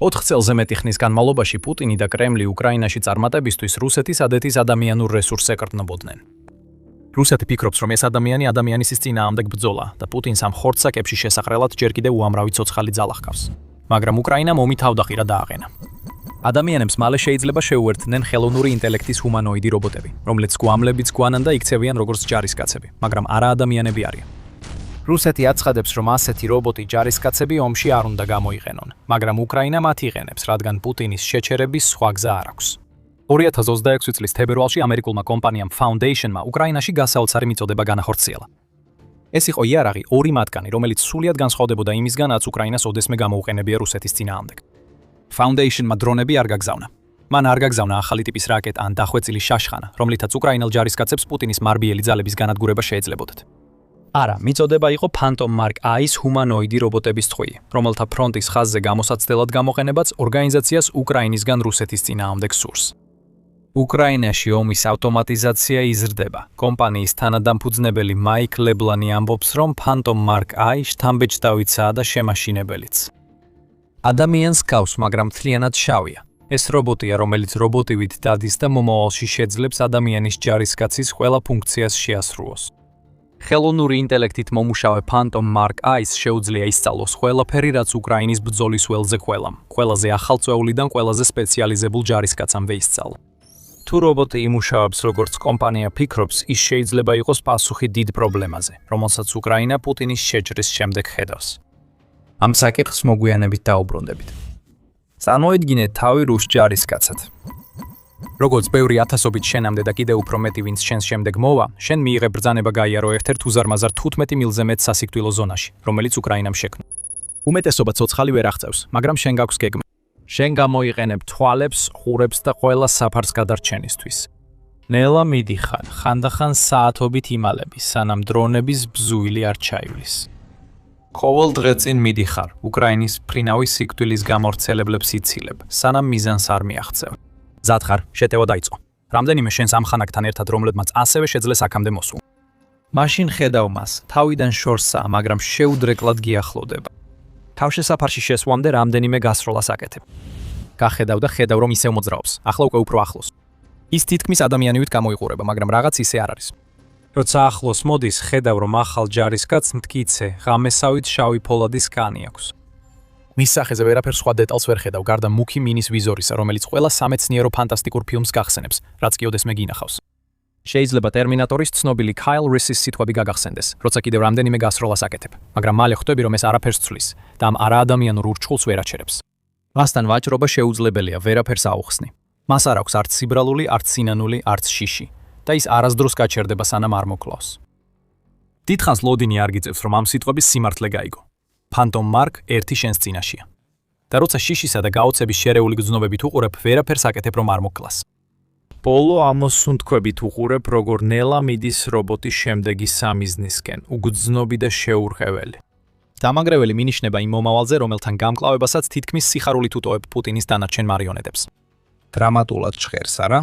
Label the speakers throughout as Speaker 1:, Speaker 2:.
Speaker 1: 4 წელზე მეტი ხნის განმავლობაში პუტინი და კრემლი უკრაინაში წარმატებისთვის რუსეთის ადეთის ადამიანურ რესურსს ეკრტნობოდნენ. რუსეთი ფიქრობს, რომ ეს ადამიანის წინააღმდეგ ბრძოლა და პუტინს ამ ხორცსაკებში შესაყრელად ჯერ კიდევ უამრავი ცოცხალი ძალა ჰყავს. მაგრამ უკრაინამ ომი თავდახირა დააყენა. ადამიანებს მალე შეიძლება შეუერთდნენ ხელოვნური ინტელექტის ჰუმანოიდი რობოტები, რომლებიც გვამლებიც გვანან და იქცევიან როგორც ჯარისკაცები, მაგრამ არა ადამიანები არიან. რუსეთი აცხადებს, რომ ასეთი რობოტი ჯარისკაცები ომში არ უნდა გამოიყენონ, მაგრამ უკრაინა მათ იღენებს, რადგან პუტინის შეჩერების სხვა გზა არ აქვს. 2026 წლის თებერვალში ამერიკულმა კომპანიამ Foundationმა უკრაინაში გასაოცარი მიწოდება განახორციელა. ეს იყო იარაღი 2 მათგანი, რომელიც სრულიად განსხვავდებოდა იმისგან, რაც უკრაინას ოდესმე გამოუყენებია რუსეთის წინააღმდეგ. Foundationმა დრონები არ გაგზავნა. მან არ გაგზავნა ახალი ტიპის რაკეტა ან დახვეწილი შაშხანა, რომლითაც უკრაინელ ჯარისკაცებს პუტინის მარბიელი ძალების განადგურება შეეძლებოდათ. არა, მიწოდება იყო Phantom Mark I-ის ჰუმანოიდი რობოტების ტყვია, რომელთა ფრონტის ხაზზე გამოსაცდელად გამოყენებაც ორგანიზაციას უკრაინისგან რუსეთის წინააღმდეგ სურს. უკრაინაში ომის ავტომატიზაცია იზრდება. კომპანიის თანადამფუძნებელი მაიკ ლებლანი ამბობს, რომ Phantom Mark I შთამბეჭდავიცაა და შემაშინებელიც. ადამიანს გავს, მაგრამ მთლიანად შავია. ეს რობოტია, რომელიც რობოტივით დადის და მომავალში შეძლებს ადამიანის ჯარისკაცის ყველა ფუნქციას შეასრულოს. ხელოვნური ინტელექტით მომუშავე Phantom Mark I-ს შეუძლია ისწავლოს ყველაფერი, რაც უკრაინის ბრძოლის ველზე ყველამ, ყველაზე ახალწეულიდან ყველაზე სპეციალიზებულ ჯარისკაცამ ვეისწავლა. თუ რობოტი იმუშავებს როგორც კომპანია ფიქრობს, ის შეიძლება იყოს პასუხი დიდ პრობლემაზე, რომელსაც უკრაინა პუტინის შეჭრის შემდეგ ხედავს. ამ საკითხს მოგვიანებით დაუბრუნდებით. წარმოიდგინეთ თავი რუს ჯარისკაცად. როგორც ბევრი ათასობით შენამდე და კიდევ უფრო მეტი ვინც შენს შემდეგ მოვა, შენ მიიღე ბრძანება გაიარო ერთ-ერთ უზარმაზარ 15 მილზე მეტ სასიკვდილო ზონაში, რომელიც უკრაინამ შექმნა. უმეტესობა ცოცხალი ვერ აღწევს, მაგრამ შენ გაქვს გეგმა. შენ გამოიყენებ თვალებს, ყურებს და ყველა საფარს გადარჩენისთვის. ნელა მიდიხარ, ხანდახან საათობით იმალები, სანამ დრონების ბზუილი არ ჩაივლის. ყოველ დღე წინ მიდიხარ, უკრაინის ფრინავის სიკვდილის გამავრცელებლებს იცილებ, სანამ მიზანს არ მიაღწევ. ზადხარ, შეტევა დაიწყო. რამდენიმე შენს ამხანაგთან ერთად რომლებმაც ასევე შეძლეს აქამდე მოსულ. მაშინ ხედავ მას, თავიდან შორსაა, მაგრამ შეუდრეკლად გიახლოვდება. თავშესაფარში შესვლამდე რამდენიმე გასროლას აკეთებ. გახედავ და ხედავ, რომ ისევ მოძრაობს, ახლა უკვე უფრო ახლოს. ის თითქმის ადამიანივით გამოიყურება, მაგრამ რაღაც ისე არ არის. როცა ახლოს მოდის, ხედავ, რომ ახალ ჯარისკაცს მტკიცე, ღამესავით შავი ფოლადის კანი აქვს. მის სახეზე ვერაფერ სხვა დეტალს ვერ ხედავ, გარდა მუქი მინის ვიზორისა, რომელიც ყველა სამეცნიერო ფანტასტიკურ ფილმს გახსენებს, რაც კი ოდესმე გინახავს. შეიძლება ტერმინატორის ცნობილი Kyle Reese-ის სიტყვები გაგახსენდეს, როცა კიდევ რამდენიმე გასროლას აკეთებ, მაგრამ მალე ხვდები, რომ ეს არაფერს ცვლის და ამ არაადამიანურ ურჩხულს ვერ აჩერებს. მასთან ვაჭრობა შეუძლებელია, ვერაფერს აუხსნი. მას არ აქვს არც სიბრალული, არც სინანული, არც შიში და ის არასდროს გაჩერდება, სანამ არ მოკლავს. დიდხანს ლოდინი არ გიწევს, რომ ამ სიტყვების სიმართლე გაიგო. Phantom Mark ერთი შენს წინაშია. და როცა შიშისა და გაოცების შერეული გრძნობებით უყურებ, ვერაფერს აკეთებ, რომ არ მოკლას. ბოლო ამოსუნთქვებით უყურებ, როგორ ნელა მიდის რობოტის შემდეგი სამიზნისკენ, უგრძნობი და შეურყეველი. დამანგრეველი მინიშნება იმ მომავალზე, რომელთან გამკლავებასაც თითქმის სიხარულით უტოვებ პუტინის დანარჩენ მარიონეტებს. დრამატულად ჟღერს, არა?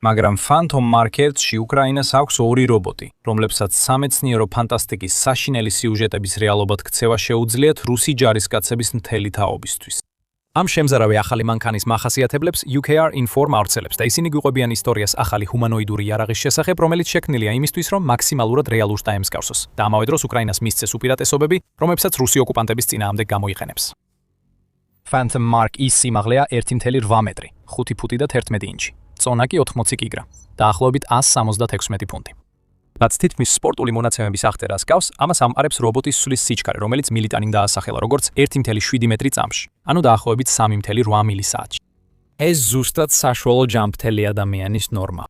Speaker 1: მაგრამ Phantom Mark I-ში უკრაინას აქვს 2 რობოტი, რომლებსაც სამეცნიერო ფანტასტიკის საშინელი სიუჟეტების რეალობად ქცევა შეუძლიათ რუსი ჯარისკაცების მთელი თაობისთვის. ამ შემზარავი ახალი მანქანის მახასიათებლებს UKR Inform ავრცელებს და ისინი გვიყვებიან ისტორიას ახალი ჰუმანოიდური იარაღის შესახებ, რომელიც შექმნილია იმისთვის, რომ მაქსიმალურად რეალურს დაემსგავსოს და ამავე დროს უკრაინას მისცეს უპირატესობები, რომლებსაც რუსი ოკუპანტების წინააღმდეგ გამოიყენებს. Phantom Mark I-ის სიმაღლეა 1.8 მეტრი, 5 ფუტი და 11 ინჩი. წონა კი 80 კიგრა, დაახლოებით 176 ფუნტი. რაც თითქმის სპორტული მონაცემების აღწერას გავს, ამას ამყარებს რობოტის სulis სიჩქარე, რომელიც მილიტანიმ დაასახელა როგორც 1.7 მეტრი წამში, ანუ დაახლოებით 3.8 მილისაათში. ეს ზუსტად საშუალო ჯანმრთელი ადამიანის ნორმა.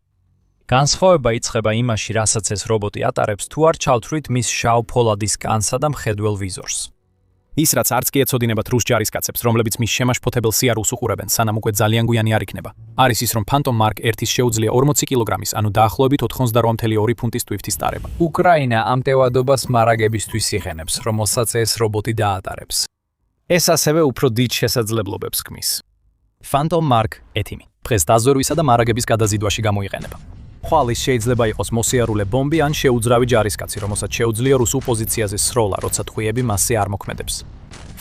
Speaker 1: განსხვავება იწყება იმაში, რასაც ეს რობოტი ატარებს, თუ არ ჩავთვლით მის შავ ფოლადის კანსა და მხედველ ვიზორს. ის რაც არც კი ეცოდინებათ რუს ჯარისკაცებს, რომლებიც მის შემაშფოთებელ სიარულს უყურებენ, სანამ უკვე ძალიან გვიანი არ იქნება. არის ის, რომ Phantom Mark I-ის შეუძლია 40 კილოგრამის, ანუ დაახლოებით 98.2 ფუნტის ტვიფთის ტარება. უკრაინა ამ ტევადობას მარაგებისთვის იღენებს, რომელსაც ეს რობოტი დაატარებს. ეს ასევე უფრო დიდ შესაძლებლობებს ქმნის. Phantom Mark I დღეს დაზვერვისა და მარაგების გადაზიდვაში გამოიყენება. ხვალის შეიძლება იყოს მოსიარულე ბომბი ან შეუძრავი ჯარისკაცი, რომელსაც შეუძლია რუსულ პოზიციაზე სროლა, როცა ტყვიები მასზე არ მოქმედებს.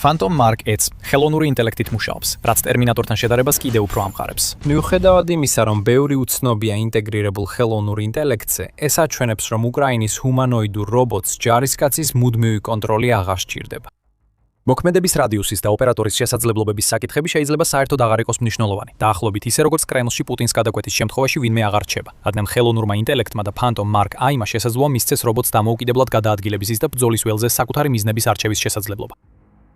Speaker 1: Phantom Mark X ხელოვნური ინტელექტით მუშაობს, რაც ტერმინატორთან შედარებას კიდევ უფრო ამყარებს. მიუხედავად იმისა, რომ ბევრი უცნობია ინტეგრირებულ ხელოვნურ ინტელექტზე, ეს აჩვენებს, რომ უკრაინის ჰუმანოიდურ რობოტს ჯარისკაცის მუდმივი კონტროლი აღარ სჭირდება. მოქმედების რადიუსის და ოპერატორის შესაძლებლობების საკითხები შეიძლება საერთოდ აღარ იყოს მნიშვნელოვანი. დაახლოებით ისე როგორც კრემლში პუტინს გადაკვეთის შემთხვევაში ვინმე აღარ რჩება. რადგან ხელოვნურმა ინტელექტმა და Phantom Mark I-მა შესაძლოა მისცეს რობოტს დამოუკიდებლად გადაადგილებისის და ბრძოლის ველზე საკუთარი მიზნების არჩევის შესაძლებლობა.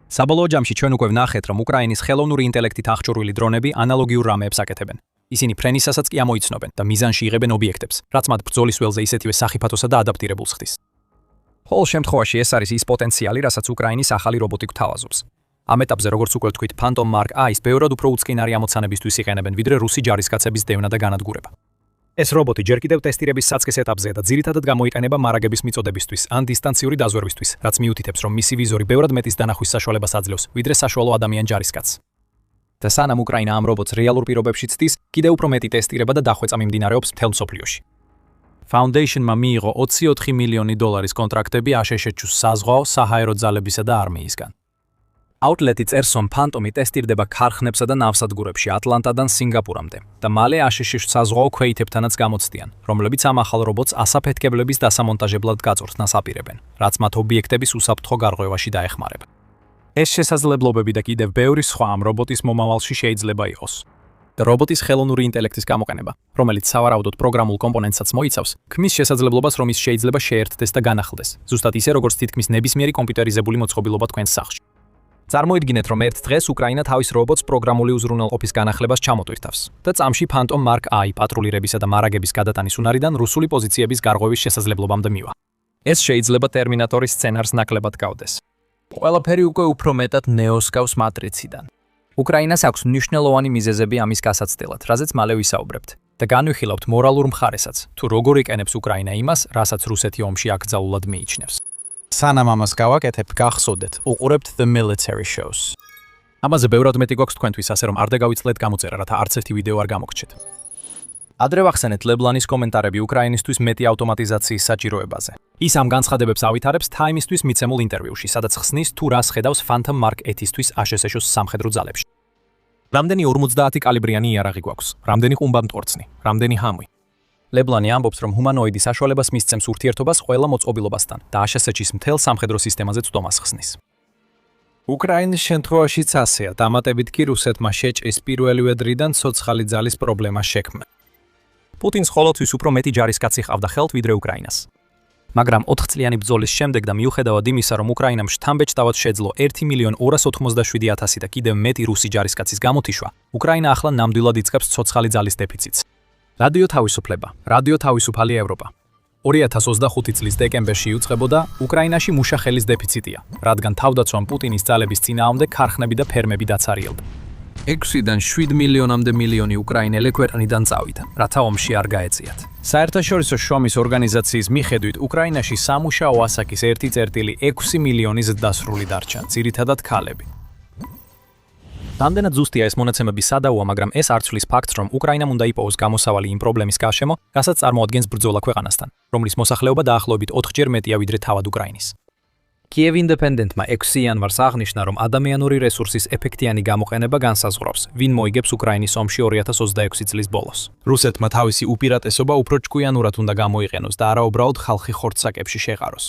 Speaker 1: საბოლოო ჯამში ჩვენ უკვე ვნახეთ, რომ უკრაინის ხელოვნური ინტელექტით აღჭურვილი დრონები ანალოგიურ რამეებს აკეთებენ. ისინი ფრენისასაც კი ამოიცნობენ და მიზანში იღებენ ობიექტებს, რაც მათ ბრძოლის ველზე ისეთივე სახიფათოსა და ადაპტირებულს ხდის. Ყოველ შემთხვევაში ეს არის ის პოტენციალი, რასაც უკრაინის ახალი რობოტი გვთავაზობს. ამ ეტაპზე, როგორც უკვე ვთქვით, Phantom Mark I-ს ბევრად უფრო უწყინარი ამოცანებისთვის იყენებენ, ვიდრე რუსი ჯარისკაცების დევნა და განადგურება. ეს რობოტი ჯერ კიდევ ტესტირების საწყის ეტაპზეა და ძირითადად გამოიყენება მარაგების მიწოდებისთვის ან დისტანციური დაზვერვისთვის, რაც მიუთითებს, რომ მისი ვიზორი ბევრად მეტის დანახვის საშუალებას აძლევს, ვიდრე საშუალო ადამიან ჯარისკაცს. და სანამ უკრაინა ამ რობოტს რეალურ პირობებში ცდის, კიდევ უფრო მეტი ტესტირება და დახვეწა მიმდინარეობს მთელ მსოფლიოში. Foundation-მა მიიღო 24 მილიონი დოლარის კონტრაქტები აშშ-ს საზღვაო, საჰაერო ძალებისა და არმიისგან. Outlet-ი წერს, რომ Phantom-ი ტესტირდება ქარხნებსა და ნავსადგურებში ატლანტადან სინგაპურამდე და მალე აშშ-ს საზღვაო ქვეითებთანაც გამოცდიან, რომლებიც ამ ახალ რობოტს ასაფეთქებლების დასამონტაჟებლად გაწორთნას აპირებენ, რაც მათ ობიექტების უსაფრთხო გარღვევაში დაეხმარება. ეს შესაძლებლობები და კიდევ ბევრი სხვა ამ რობოტის მომავალში შეიძლება იყოს. და რობოტის ხელოვნური ინტელექტის გამოყენება, რომელიც სავარაუდოდ პროგრამულ კომპონენტსაც მოიცავს, ქმნის შესაძლებლობას, რომ ის შეიძლება შეერთდეს და განახლდეს, ზუსტად ისე, როგორც თითქმის ნებისმიერი კომპიუტერიზებული მოწყობილობა თქვენს სახლში. წარმოიდგინეთ, რომ ერთ დღეს უკრაინა თავის რობოტს პროგრამული უზრუნველყოფის განახლებას ჩამოტვირთავს და წამში Phantom Mark I პატრულირებისა და მარაგების გადატანის უნარიდან რუსული პოზიციების გარღვევის შესაძლებლობამდე მივა. ეს შეიძლება ტერმინატორის სცენარს ნაკლებად გავდეს. ყველაფერი უკვე უფრო მეტად ნეოს გავს მატრიციდან. უკრაინას აქვს მნიშვნელოვანი მიზეზები ამის გასაცდელად, რაზეც მალე ვისაუბრებთ და განვიხილავთ მორალურ მხარესაც, თუ როგორ იყენებს უკრაინა იმას, რასაც რუსეთი ომში აკრძალულად მიიჩნევს. სანამ ამას გავაკეთებ, გახსოვდეთ, უყურებთ The Military Shows. ამაზე ბევრად მეტი გვაქვს თქვენთვის, ასე რომ არ დაგავიწყდეთ გამოწერა, რათა არც ერთი ვიდეო არ გამოგჩეთ. ადრე ვახსენეთ ლებლანის კომენტარები უკრაინისთვის მეტი ავტომატიზაციის საჭიროებაზე. ის ამ განცხადებებს ავითარებს Time-ისთვის მიცემულ ინტერვიუში, სადაც ხსნის თუ რას ხედავს Phantom Mark X-ისთვის აშშ-ს სამხედრო ძალებში. რამდენი 50 კალიბრიანი იარაღი გვაქვს, რამდენი ყუმბამტყორცნი, რამდენი ჰამვი. ლებლანი ამბობს, რომ ჰუმანოიდი საშუალებას მისცემს ურთიერთობას ყველა მოწყობილობასთან და აშშ-ის მთელ სამხედრო სისტემაზე წვდომას ხსნის. უკრაინის შემთხვევაშიც ასეა, დამატებით კი რუსეთმა შეჭრის პირველივე დრიდან ცოცხალი ძალის პრობლემა შექმნა. პუტინს ყოველთვის უფრო მეტი ჯარისკაცი ჰყავდა ხელთ ვიდრე უკრაინას. მაგრამ 4 წლიანი ბრძოლის შემდეგ და მიუხედავად იმისა, რომ უკრაინამ შთამბეჭდავად შეძლო 1.287.000 და კიდევ მეტი რუსი ჯარისკაცის გამოთიშვა, უკრაინა ახლა ნამდვილად იწყებს ცოცხალი ძალის დეფიციტს. რადიო თავისუფლება, რადიო თავისუფალი ევროპა. 2025 წლის დეკემბერში იუწყებოდა უკრაინაში მუშახელის დეფიციტია, რადგან თავდაცვამ პუტინის ძალების წინააღმდეგ ქარხნები და ფერმები დაცარიელდა. 6-დან 7 მილიონამდე მილიონი უკრაინელი ქვეყნიდან წავიდა, რათა ომში არ გაეწიათ. საერთაშორისო შრომის ორგანიზაციის მიხედვით, უკრაინაში სამუშაო ასაკის 1.6 მილიონი ზრდასრული დარჩა, ძირითადად ქალები. რამდენად ზუსტია ეს მონაცემები სადაოა, მაგრამ ეს არ ცვლის ფაქტს, რომ უკრაინამ უნდა იპოვოს გამოსავალი იმ პრობლემის გარშემო, რასაც წარმოადგენს ბრძოლა ქვეყანასთან, რომლის მოსახლეობა დაახლოებით 4-ჯერ მეტია ვიდრე თავად უკრაინის. Kiev Independent-მა 6 იანვარს აღნიშნა, რომ ადამიანური რესურსის ეფექტიანი გამოყენება განსაზღვრავს, ვინ მოიგებს უკრაინის ომში 2026 წლის ბოლოს. რუსეთმა თავისი უპირატესობა უფრო ჭკვიანურად უნდა გამოიყენოს და არა უბრალოდ ხალხი ხორცსაკებში შეყაროს.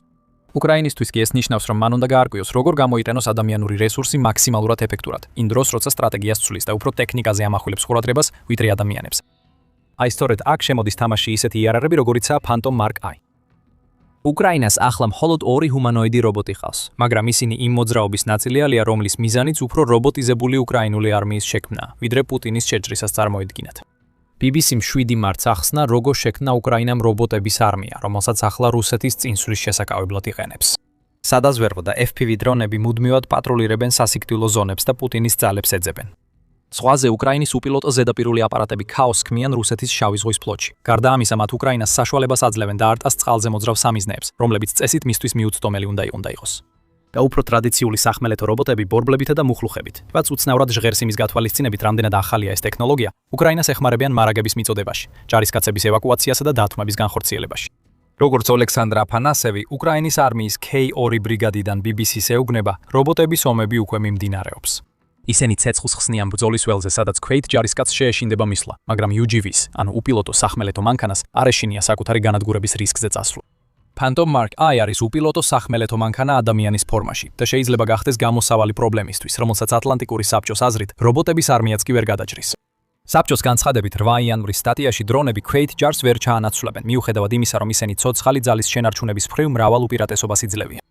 Speaker 1: უკრაინისთვის კი ეს ნიშნავს, რომ მან უნდა გაარკვიოს, როგორ გამოიყენოს ადამიანური რესურსი მაქსიმალურად ეფექტურად, იმ დროს, როცა სტრატეგიას ცვლის და უფრო ტექნიკაზე ამახვილებს ყურადღებას, ვიდრე ადამიანებს. აი სწორედ აქ შემოდის თამაში ისეთი იარაღები, როგორიცაა Phantom Mark I. უკრაინას ახლა მხოლოდ 2 ჰუმანოიდი რობოტი ყავს, მაგრამ ისინი იმ მოძრაობის ნაწილია, რომლის მიზანიც უფრო რობოტიზებული უკრაინული არმიის შექმნა, ვიდრე პუტინის შეჭრისას წარმოიდგინათ. BBC-მ 7 მარტს ახსნა, როგორ შექმნა უკრაინამ რობოტების არმია, რომელსაც ახლა რუსეთის წინსვლის შესაკავებლად იყენებს. სადაზვერვო და FPV დრონები მუდმივად პატრულირებენ სასიკვდილო ზონებს და პუტინის ძალებს ეძებენ. ზღვაზე უკრაინის უპილოტო ზედაპირული აპარატები ქაოსს ქმნიან რუსეთის შავი ზღვის ფლოტში. გარდა ამისა, მათ უკრაინას საშუალებას აძლევენ დაარტყას წყალზე მოძრავ სამიზნეებს, რომლებიც წესით მისთვის მიუწვდომელი უნდა იყოს. და უფრო ტრადიციული სახმელეთო რობოტები ბორბლებითა და მუხლუხებით. რაც უცნაურად ჟღერს იმის გათვალისწინებით, რამდენად ახალია ეს ტექნოლოგია, უკრაინას ეხმარებიან მარაგების მიწოდებაში, ჯარისკაცების ევაკუაციასა და დათმობის განხორციელებაში. როგორც ოლექსანდრ აფანასევი, უკრაინის არმიის K2 ბრიგადიდან BBC-ს ეუბნება, რობოტების ომები უკვე მიმდინარეობს. ისინი ცეცხლს ხსნიან ბრძოლის ველზე, სადაც ქვეით ჯარისკაცს შეეშინდება მისვლა, მაგრამ UGV-ს, ანუ უპილოტო სახმელეთო მანქანას, არ ეშინია საკუთარი განადგურების რისკზე წასვლა. Phantom Mark I არის უპილოტო სახმელეთო მანქანა ადამიანის ფორმაში და შეიძლება გახდეს გამოსავალი პრობლემისთვის, რომელსაც ატლანტიკური საბჭოს აზრით, რობოტების არმიაც კი ვერ გადაჭრის. საბჭოს განცხადებით 8 იანვრის სტატიაში დრონები ქვეით ჯარს ვერ ჩაანაცვლებენ, მიუხედავად იმისა, რომ ისინი ცოცხალი ძალის შენარჩუნების მხრივ მრავალ უპირატესობას იძლევიან.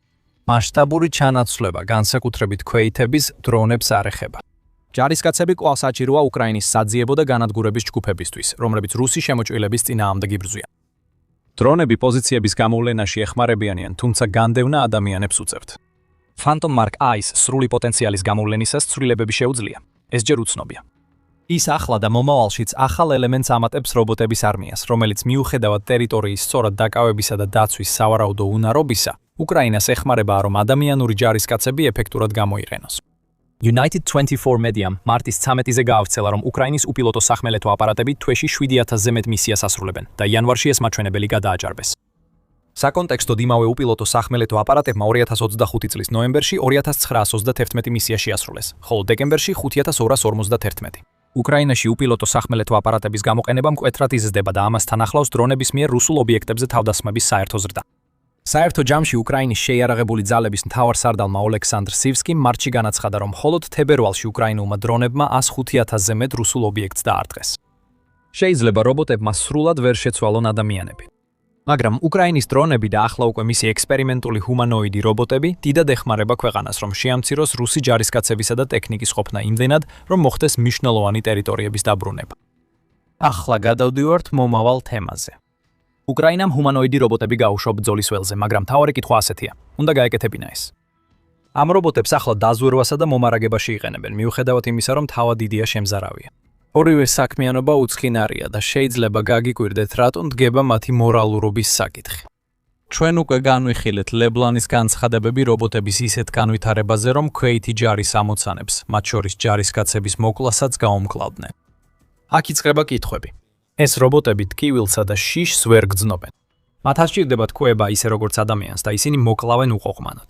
Speaker 1: მასშტაბური ჩანაცვლება, განსაკუთრებით ქვეითების დრონებს არ ეხება. ჯარისკაცები კვლავ საჭიროა უკრაინის საძიებო და განადგურების ჯგუფებისთვის, რომლებიც რუსი შემოჭრილების წინააღმდეგ იბრძვიან. დრონები პოზიციების გამოვლენაში ეხმარებიანიან, თუმცა განდევნა ადამიანებს უწევთ. Phantom Mark I-ს სრული პოტენციალის გამოვლენისას ცვლილებები შეუძლია. ეს ჯერ უცნობია. ის ახლა და მომავალშიც ახალ ელემენტს ამატებს რობოტების არმიას, რომელიც მიუხედავად ტერიტორიის სწორად დაკავებისა და დაცვის სავარაუდო უნარობისა, უკრაინას ეხმარება, რომ ადამიანური ჯარისკაცები ეფექტურად გამოიყენოს. United 24 Media მარტის 13-ზე გაავრცელა, რომ უკრაინის უპილოტო სახმელეთო აპარატები თვეში 7000-ზე მეტ მისიას ასრულებენ და იანვარში ეს მაჩვენებელი გადააჭარბეს. საკონტექსტოდ იმავე უპილოტო სახმელეთო აპარატებმა 2025 წლის ნოემბერში 2931 მისია შეასრულეს, ხოლო დეკემბერში 5251. უკრაინაში უპილოტო სახმელეთო აპარატების გამოყენება მკვეთრად იზრდება და ამასთან ახლავს დრონების მიერ რუსულ ობიექტებზე თავდასხმების საერთო ზრდა. საერთო ჯამში უკრაინის შეიარაღებული ძალების მთავარსარდალმა ოლექსანდრ სივსკიმ მარტში განაცხადა, რომ მხოლოდ თებერვალში უკრაინულმა დრონებმა 105,000-ზე მეტ რუსულ ობიექტს დაარტყეს. შეიძლება რობოტებმა სრულად ვერ შეცვალონ ადამიანები. მაგრამ უკრაინის დრონები და ახლა უკვე მისი ექსპერიმენტული ჰუმანოიდი რობოტები დიდად ეხმარება ქვეყანას, რომ შეამციროს რუსი ჯარისკაცებისა და ტექნიკის ყოფნა იმდენად, რომ მოხდეს მნიშვნელოვანი ტერიტორიების დაბრუნება. ახლა გადავდივართ მომავალ თემაზე. უკრაინამ ჰუმანოიდი რობოტები გაუშვა ბრძოლის ველზე, მაგრამ მთავარი კითხვა ასეთია: უნდა გაეკეთებინა ეს? ამ რობოტებს ახლა დაზვერვასა და მომარაგებაში იყენებენ, მიუხედავად იმისა, რომ თავად იდეა შემზარავია. ორივე საქმიანობა უცხინარია და შეიძლება გაგიკვირდეთ, რატომ დგება მათი მორალურობის საკითხი. ჩვენ უკვე განვიხილეთ ლებლანის განცხადებები რობოტების ისეთ განვითარებაზე, რომ ქვეითი ჯარის ამოცანებს, მათ შორის ჯარისკაცების მოკლასაც გაუმკლავდნენ. აქ იწყება კითხვები. ეს რობოტები ტკივილსა და შიშს ვერ გრძნობენ. მათ ასჭირდება თქუება ისე როგორც ადამიანს და ისინი მოკლავენ უყოყმანოდ.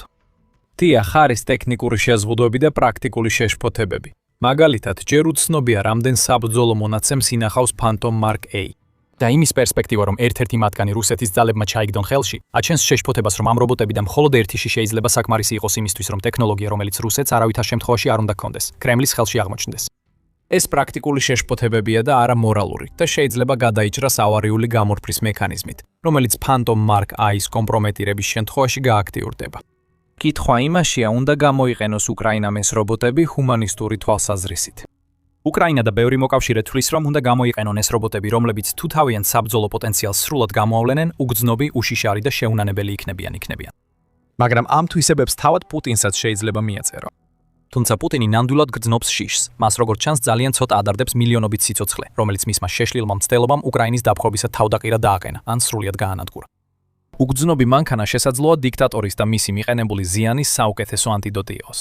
Speaker 1: დიახ, არის ტექნიკური შეზღუდვები და პრაქტიკული შეშფოთებები. მაგალითად, ჯერ უცნობია, რამდენ საბრძოლო მონაცემს ინახავს Phantom Mark A. და იმის პერსპექტივა, რომ ერთ-ერთი მათგანი რუსეთის ძალებმა ჩაიგდონ ხელში, აჩენს შეშფოთებას, რომ ამ რობოტებიდან მხოლოდ ერთიში შეიძლება საკმარისი იყოს იმისთვის, რომ ტექნოლოგია, რომელიც რუსეთს არავითარ შემთხვევაში არ უნდა გქონდეს, კრემლის ხელში აღმოჩნდეს. ეს პრაქტიკული შეშფოთებებია და არა მორალური და შეიძლება გადაიჭრას ავარიული გამორფრის მექანიზმით, რომელიც Phantom Mark I-ს კომპრომეტირების შემთხვევაში გააქტიურდება. კითხვა იმაშია, უნდა გამოიყენოს უკრაინამ ეს რობოტები ჰუმანისტური თვალსაზრისით. უკრაინა და ბევრი მოკავშირე თვლის, რომ უნდა გამოიყენონ ეს რობოტები, რომლებიც თუ თავიანთ საბრძოლო პოტენციალს სრულად გამოავლენენ, უგრძნობი, უშიშარი და შეუნანებელი იქნებიან. მაგრამ ამ თვისებებს თავად პუტინსაც შეიძლება მიეწერო. თუმცა პუტინი ნამდვილად გრძნობს შიშს. მას როგორც ჩანს, ძალიან ცოტა ადარდებს მილიონობით სიცოცხლე, რომელიც მისმა შეშლილმა მცდელობამ უკრაინის დაპყრობისა თავდაყირა დააყენა, ან სრულიად გაანადგურა. უგრძნობი მანქანა შესაძლოა დიქტატორის და მისი მიყენებული ზიანის საუკეთესო ანტიდოტი იყოს.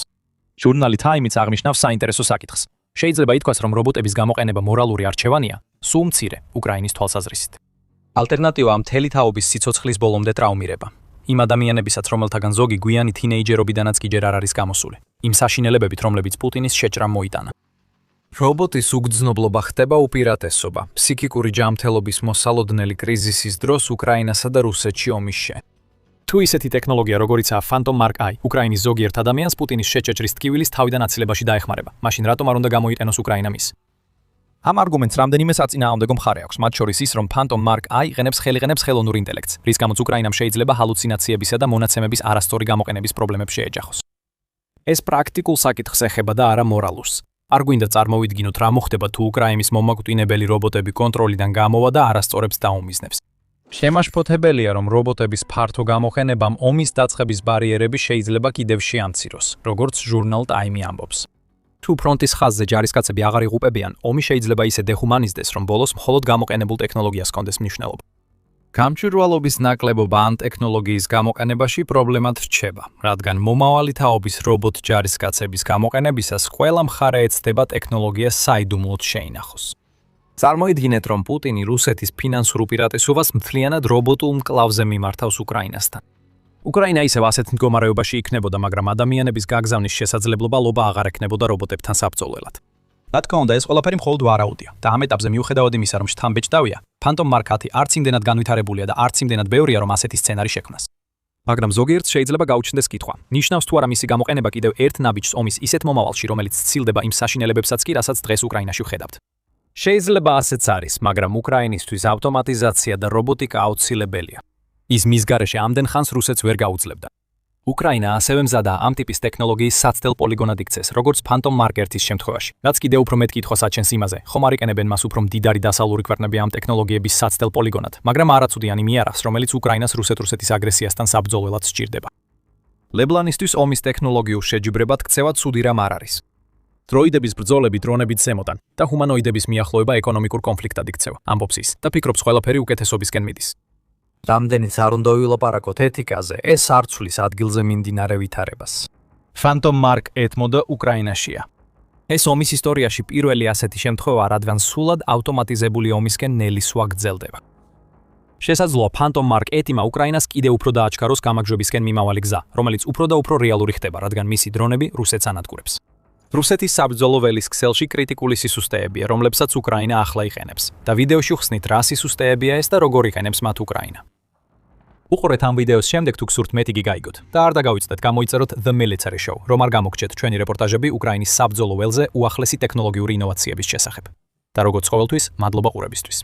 Speaker 1: ჟურნალი Time-იც აღნიშნავს საინტერესო საკითხს. შეიძლება ითქვას, რომ რობოტების გამოყენება მორალური არჩევანია, სულ მცირე უკრაინის თვალსაზრისით. ალტერნატივა მთელი თაობის სიცოცხლის ბოლომდე ტრაუმირება. იმ ადამიანებისაც, რომელთაგან ზოგი გვიანი თინეიჯერობიდანაც კი ჯერ არ არის გამოსული. იმ საშინელებებით, რომლებიც პუტინის შეჭრამ მოიტანა. რობოტის უგრძნობლობა ხდება უპირატესობა, ფსიქიკური ჯანმრთელობის მოსალოდნელი კრიზისის დროს უკრაინასა და რუსეთში ომის შე. თუ ისეთი ტექნოლოგია, როგორიცაა Phantom Mark I, უკრაინის ზოგიერთ ადამიანს პუტინის შეჭეჭრის ტკივილის თავიდან აცილებაში დაეხმარება, მაშინ რატომ არ უნდა გამოიყენოს უკრაინამ ის? ამ არგუმენტს რამდენიმე საწინააღმდეგო მხარე აქვს, მათ შორის ის, რომ Phantom Mark I იყენებს ხელოვნურ ინტელექტს, რის გამოც უკრაინამ შეიძლება ჰალუცინაციებისა და მონაცემების არასწორი გამოყენების პრობლემებს შეეჯახოს. ეს პრაქტიკულ საკითხს ეხება და არა მორალურს. არ გვინდა წარმოვიდგინოთ, რა მოხდება თუ უკრაინის მომაკვდინებელი რობოტები კონტროლიდან გამოვა და არასწორებს დაუმიზნებს. შემაშფოთებელია, რომ რობოტების ფართო გამოყენებამ ომის დაწყების ბარიერები შეიძლება კიდევ შეამციროს, როგორც ჟურნალ Time ამბობს. თუ ფრონტის ხაზზე ჯარისკაცები აღარ იღუპებიან, ომი შეიძლება ისე დეხუმანიზდეს, რომ ბოლოს მხოლოდ გამოყენებულ ტექნოლოგიას კონდეს მნიშვნელობა. გამჭვირვალობის ნაკლებობა ან ტექნოლოგიის გამოყენებაში პრობლემად რჩება, რადგან მომავალი თაობის რობოტ ჯარისკაცების გამოყენებისას ყველა მხარე ეცდება ტექნოლოგიას საიდუმლოდ შეინახოს. წარმოიდგინეთ, რომ პუტინი რუსეთის ფინანსურ უპირატესობას მთლიანად რობოტულ მკლავზე მიმართავს უკრაინასთან. უკრაინა ისევ ასეთ მდგომარეობაში იქნებოდა, მაგრამ ადამიანების გაგზავნის შესაძლებლობა ლობა აღარ ექნებოდა რობოტებთან საბრძოლველად. რა თქმა უნდა, ეს ყველაფერი მხოლოდ ვარაუდია და ამ ეტაპზე მიუხედავად იმისა, რომ შთამბეჭდავია, Phantom Mark 10 არც იმდენად განვითარებულია და არც იმდენად ბევრია, რომ ასეთი სცენარი შექმნას. მაგრამ ზოგიერთს შეიძლება გაუჩნდეს კითხვა. ნიშნავს თუ არა მისი გამოყენება კიდევ ერთ ნაბიჯს ომის ისეთ მომავალში, რომელიც სცილდება იმ საშინელებებსაც კი, რასაც დღეს უკრაინაში ვხედავთ. შეიძლება ასეც არის, მაგრამ უკრაინისთვის ავტომატიზაცია და რობოტიკა აუცილებელია. ის მის გარეშე ამდენ ხანს რუსეთს ვერ გაუძლებდა. უკრაინა ასევე მზადა ამ ტიპის ტექნოლოგიის საცდელ პოლიგონად იქცეს, როგორც Phantom Mark 1-ის შემთხვევაში. რაც კიდევ უფრო მეტ კითხვას აჩენს იმაზე, ხომ არ იყენებენ მას უფრო მდიდარი დასავლური ქვეყნები ამ ტექნოლოგიების საცდელ პოლიგონად, მაგრამ არაცუდიანი მიარავს, რომელიც უკრაინას რუსეთის აგრესიასთან საბრძოლველად სჭირდება. ლებლანისთვის ომის ტექნოლოგიურ შეჯიბრებად ქცევა ცუდი რამ არ არის. დროიდების ბრძოლები დრონებით ზემოდან და ჰუმანოიდების მიახლოება ეკონომიკურ კონფლიქტად იქცევა, ამბობს ის და ფიქრობს ყველაფერი უკეთესობისკენ მიდის. რამდენიც არ უნდა ვილაპარაკოთ ეთიკაზე, ეს არ ცვლის ადგილზე მიმდინარე ვითარებას. Phantom Mark 1 მოდა უკრაინაშია. ეს ომის ისტორიაში პირველი ასეთი შემთხვევა, რადგან სულად ავტომატიზებული ომისკენ ნელისვა გრძელდება. შესაძლოა Phantom Mark 1-მა უკრაინას კიდევ უფრო დააჩქაროს გამარჯვებისკენ მიმავალი გზა, რომელიც უფრო და უფრო რეალური ხდება, რადგან მისი დრონები რუსეთს ანადგურებს. რუსეთის საბრძოლო ველის ქსელში კრიტიკული სისუსტეებია, რომლებსაც უკრაინა ახლა იყენებს. და ვიდეოში ვხსნით, რა სისუსტეებია ეს და როგორ იყენებს მათ უკრაინა. უყურეთ ამ ვიდეოს შემდეგ თუ გსურთ მეტი გაიგოთ და არ დაგავიწყდეთ გამოიწეროთ The Military Show, რომ არ გამოგჩეთ ჩვენი რეპორტაჟები უკრაინის საბრძოლო ველზე უახლესი ტექნოლოგიური ინოვაციების შესახებ. და როგორც ყოველთვის, მადლობა ყურებისთვის.